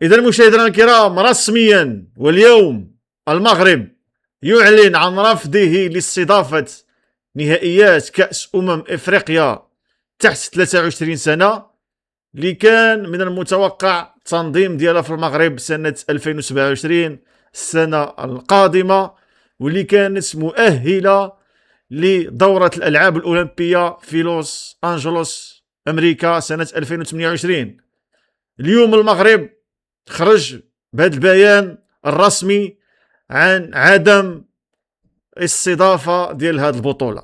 إذا مشاهدينا الكرام، رسميا واليوم المغرب يعلن عن رفضه لاستضافة نهائيات كأس إفريقيا تحت 23 سنة، اللي كان من المتوقع تنظيم ديالها في المغرب سنة 2027 السنة القادمة، واللي كانت مؤهلة لدورة الألعاب الأولمبية في لوس أنجلوس أمريكا سنة 2028. اليوم المغرب خرج بهذا البيان الرسمي عن عدم استضافة ديال هذه البطولة.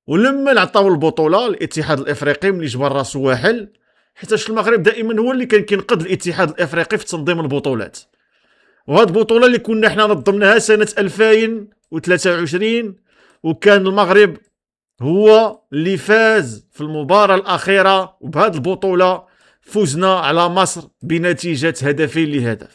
ولما نعطاو البطولة الاتحاد الافريقي ملي جبر راسو واحل، حيتاش المغرب دائما هو اللي كان كينقذ الاتحاد الافريقي في تنظيم البطولات. وهذه البطولة اللي كنا حنا نظمناها سنة 2023، وكان المغرب هو اللي فاز في المباراة الأخيرة، وبهذه البطولة فزنا على مصر بنتيجة 2-0.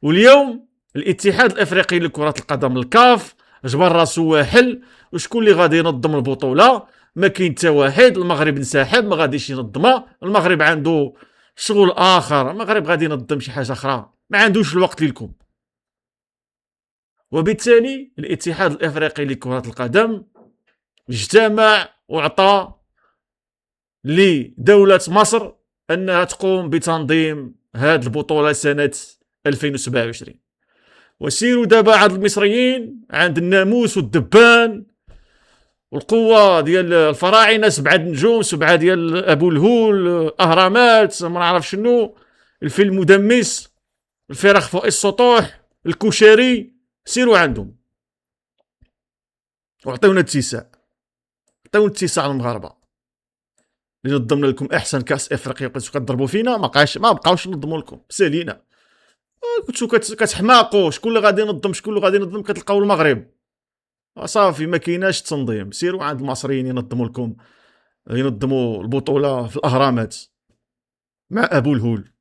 واليوم الاتحاد الافريقي لكرة القدم الكاف جبر راسو واحل، وشكون اللي غادي ينظم البطولة؟ ما كاين حتى واحد. المغرب انسحب، ما غاديش ينظمها. المغرب عنده شغل اخر، المغرب غادي ينظم شي حاجة اخرى، ما عندوش الوقت لكم. وبالتالي الاتحاد الافريقي لكرة القدم اجتمع وعطى لدولة مصر انها تقوم بتنظيم هذه البطولة سنة 2027. وسيروا دابا عند المصريين، عند الناموس والدبان والقوة ديال الفراعنة، 7 نجوم، 7 ديال ابو الهول، اهرامات، ما نعرف شنو، الفيل المدمس، الفراخ فوق السطوح، الكشري. سيروا عندهم وعطيونا اتساع، عطيونا اتساع المغاربة اللي نظمنا لكم احسن كاس افريقيا. بقيتو كضربوا فينا، ما بقاوش ننظموا لكم، سالينا. كنتو كتحماقوا شكون اللي غادي ينظم، شكون اللي غادي ينظم، كتلقاو المغرب صافي ما كايناش التنظيم. سيروا عند المصريين ينظموا لكم، ينظموا البطوله في الاهرامات مع ابو الهول،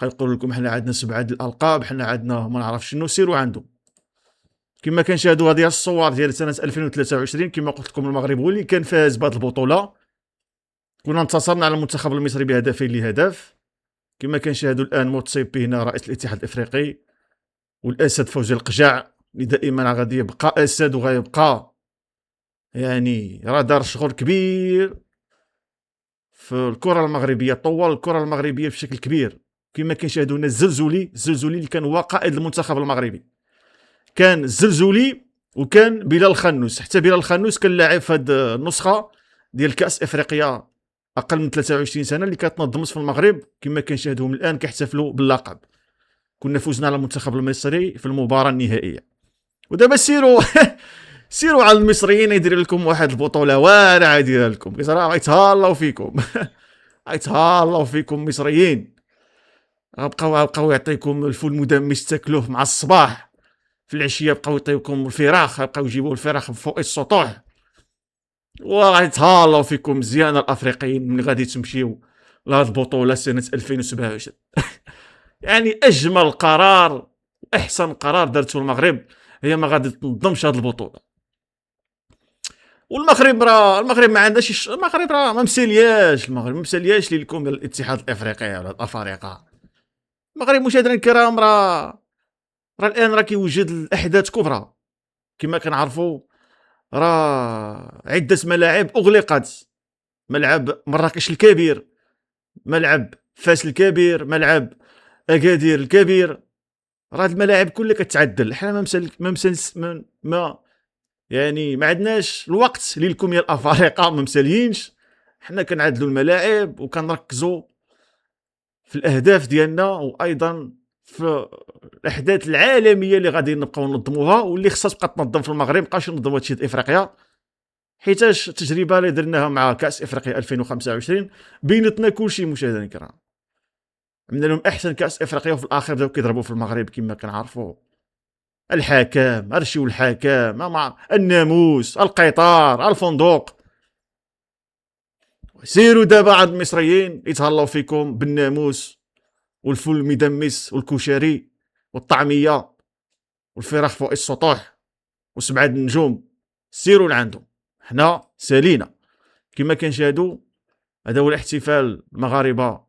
كيقول لكم حنا عندنا 7 الالقاب، حنا عندنا ما نعرف شنو. سيروا عندهم كما كنشاهدوا هذه الصور ديال سنه 2023. كما قلت لكم المغرب هو اللي كان فاز بهذه البطوله، كنا انتصرنا على المنتخب المصري ب2-0. كما كنشاهدوا الان موتسيبي هنا رئيس الاتحاد الافريقي، والاسد فوزي القجع اللي دائما غادي يبقى اسد وغيبقى يعني راه دار شغل كبير في الكره المغربيه، طول الكره المغربيه بشكل كبير. كما كنشاهدوا هنا الزلزولي اللي كان هو قائد المنتخب المغربي، كان الزلزولي وكان بلال الخنوس. حتى بلال الخنوس كان لاعب في هذه النسخه ديال كاس افريقيا اقل من 23 سنه اللي كتنظمت في المغرب. كما كنشاهدوهم الان كيحتفلوا باللقب. كنا فوزنا على المنتخب المصري في المباراه النهائيه. ودابا سيروا سيروا على المصريين يدير لكم واحد البطوله وارعه، يدير لكم صراحه يتهلاو فيكم يتهلاو فيكم مصريين. بقاو يعطيكم الفول المدمس تاكلوه مع الصباح، في العشيه بقاو يعطيوكم الفراخ، بقاو يجيبوا الفراخ فوق السطوح. وغادي يتهلاو فيكم مزيان الافريقيين من غادي تمشيو لهاد البطوله سنه 2027. يعني اجمل قرار، احسن قرار دارته المغرب هي ما غادي تنظمش هاد البطوله. والمغرب راه المغرب ما عندهاش، المغرب راه ما مسالياش، المغرب ما مسالياش لكم الاتحاد الافريقي ولا الافارقه. المغرب مشاهدينا الكرام راه الان كيوجد الاحداث كبرى. كما كنعرفوا راه عده ملاعب اغلقت، ملعب مراكش الكبير، ملعب فاس الكبير، ملعب اكادير الكبير، راه الملاعب كلها كتعدل. حنا ما يعني ما عندناش الوقت ليكم يا الافارقه، ما مساليينش. حنا كنعدلوا الملاعب وكنركزوا في الاهداف ديالنا، وايضا في الاحداث العالميه اللي غادي نبقاو ننظموها واللي خصها تبقى تنظم في المغرب. مابقاش ننظموا هادشي في افريقيا، حيتاش التجربه اللي درناها مع كاس افريقيا 2025 بينتنا كلشي. مشاهدينا الكرام، عملنا لهم احسن كاس افريقيا، وفي الاخير بداو كيضربوا في المغرب. كما كنعرفوا الحكام، ارشيو الحكام، الناموس، القطار، الفندق. سيروا دابا عند المصريين يتهلاو فيكم بالناموس والفول المدمس والكشري والطعميه والفراخ فوق السطوح و7 النجوم. سيروا لعندهم، حنا سالينا. كما كنشاهدوا هذا هو الاحتفال المغاربه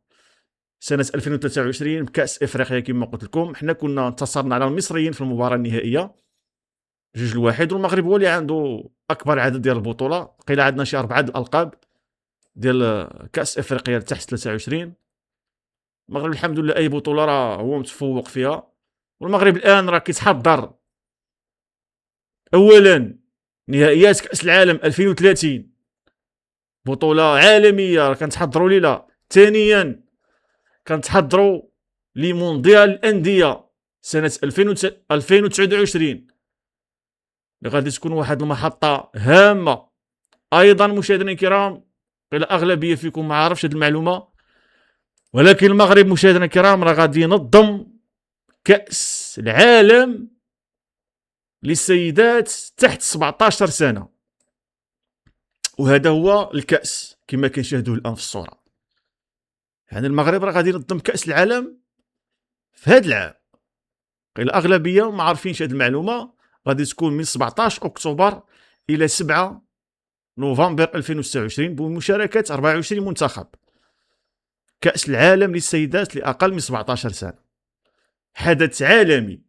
سنه 2023 بكاس افريقيا. كما قلت لكم حنا كنا انتصرنا على المصريين في المباراه النهائيه 2-1، والمغرب هو اللي عنده اكبر عدد ديال البطوله، قيل عندنا شي 4 الالقاب ديال كاس افريقيا تحت 23. المغرب الحمد لله اي بطوله راه هو متفوق فيها، والمغرب الان راه كيتحضر اولا نهائيات كاس العالم 2030، بطوله عالميه راه كنتحضروا ليها. ثانيا كنتحضروا لمونديال الانديه سنه 2029 اللي غادي تكون واحد المحطه هامه. ايضا مشاهدينا الكرام، قيل اغلبيه فيكم ما عارفش هذه المعلومه، ولكن المغرب مشاهدينا الكرام راه غادي ينظم كاس العالم للسيدات تحت 17 سنه، وهذا هو الكاس كما كنشاهدوه الان في الصوره. يعني المغرب راه غادي ينظم كاس العالم في هذا العام. قيل الاغلبيه ما عارفينش هذه المعلومه، غادي تكون من 17 اكتوبر الى 7 نوفمبر 2029 بمشاركه 24 منتخب. كاس العالم للسيدات لاقل من 17 سنه، حدث عالمي.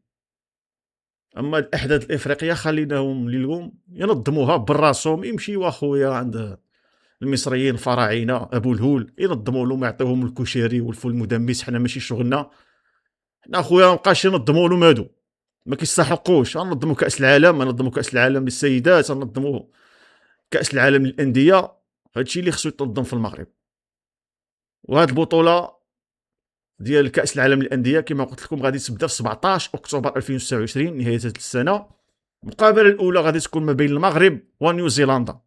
اما الاحداث الافريقيه خليناهم لليوم ينظموها براسهم، يمشيوا اخويا عند المصريين الفراعنه ابو الهول ينظموا لهم، يعطيوهم الكشري والفول المدمس. حنا ماشي شغلنا، حنا اخويا مابقاش ينظموا لهم، هادو ما كيستحقوش. ننظموا كاس العالم، ننظموا كاس العالم للسيدات، ننظموا كاس العالم للانديه. هادشي اللي خصو يتنظم في المغرب. وهاد البطوله ديال كاس العالم للانديه كما قلت لكم غادي تبدا في 17 اكتوبر 2029 نهايه السنه. المقابله الاولى غادي تكون ما بين المغرب ونيوزيلندا.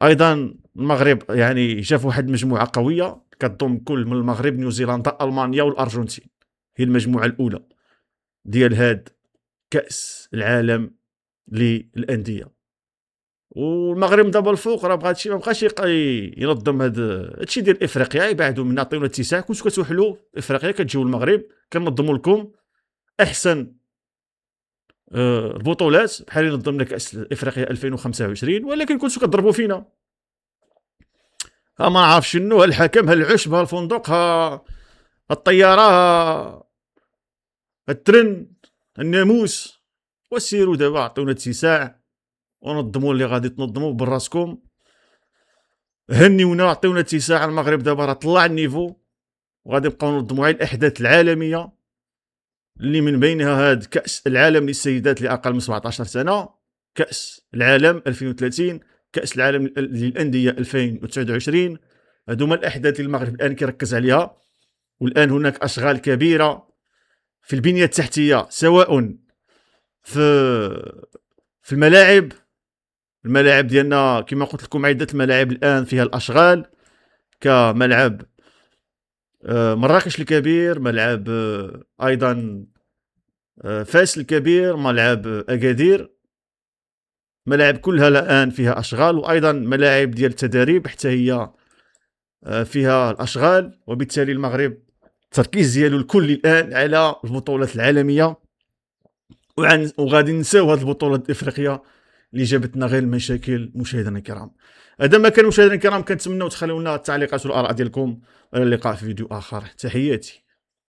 ايضا المغرب يعني جا في واحد المجموعه قويه كتضم كل من المغرب، نيوزيلندا، المانيا والارجنتين. هي المجموعه الاولى ديال هاد كاس العالم للانديه. والمغرب دابا الفوق راه بغى ما بقاش ينظم هادشي ديال افريقيا، يبعدوا منا، عطيونا اتساع. كنتو كتوحلوا افريقيا كتجيو المغرب كنظموا لكم احسن البطولات بحال اللي نظمنا كاس افريقيا 2025، ولكن كنتو كضربوا فينا. ما عارف شنو، الحكم، العشب، الفندق، الطياره، الترن، الناموس. وسيروا دابا عطيونا اتساع ونظموا اللي غادي تنظموا براسكم. هنيونا، عطيونا اتساع. المغرب دابا راه طلع النيفو، وغادي نبقاو ننظموا على الاحداث العالميه اللي من بينها هاد كاس العالم للسيدات لاقل من 17 سنه، كاس العالم 2030، كاس العالم للانديه 2029. هادو هما الاحداث اللي المغرب الان كيركز عليها. والان هناك اشغال كبيره في البنيه التحتيه، سواء في الملاعب ديالنا. كما قلت لكم عده الملاعب الان فيها الاشغال، كملعب مراكش الكبير، ملعب ايضا فاس الكبير، ملعب اكادير. ملاعب كلها الان فيها اشغال، وايضا ملاعب ديال التدريب حتى هي فيها الاشغال. وبالتالي المغرب التركيز ديالو الكل الان على البطولات العالميه، وغادي نساو هذه البطولات الافريقيه اللي جابت لنا غير المشاكل. مشاهدينا الكرام، هذا ما كان. مشاهدينا الكرام، كنتمنوا تخليوا لنا التعليقات والاراء ديالكم، والى اللقاء في فيديو اخر. تحياتي.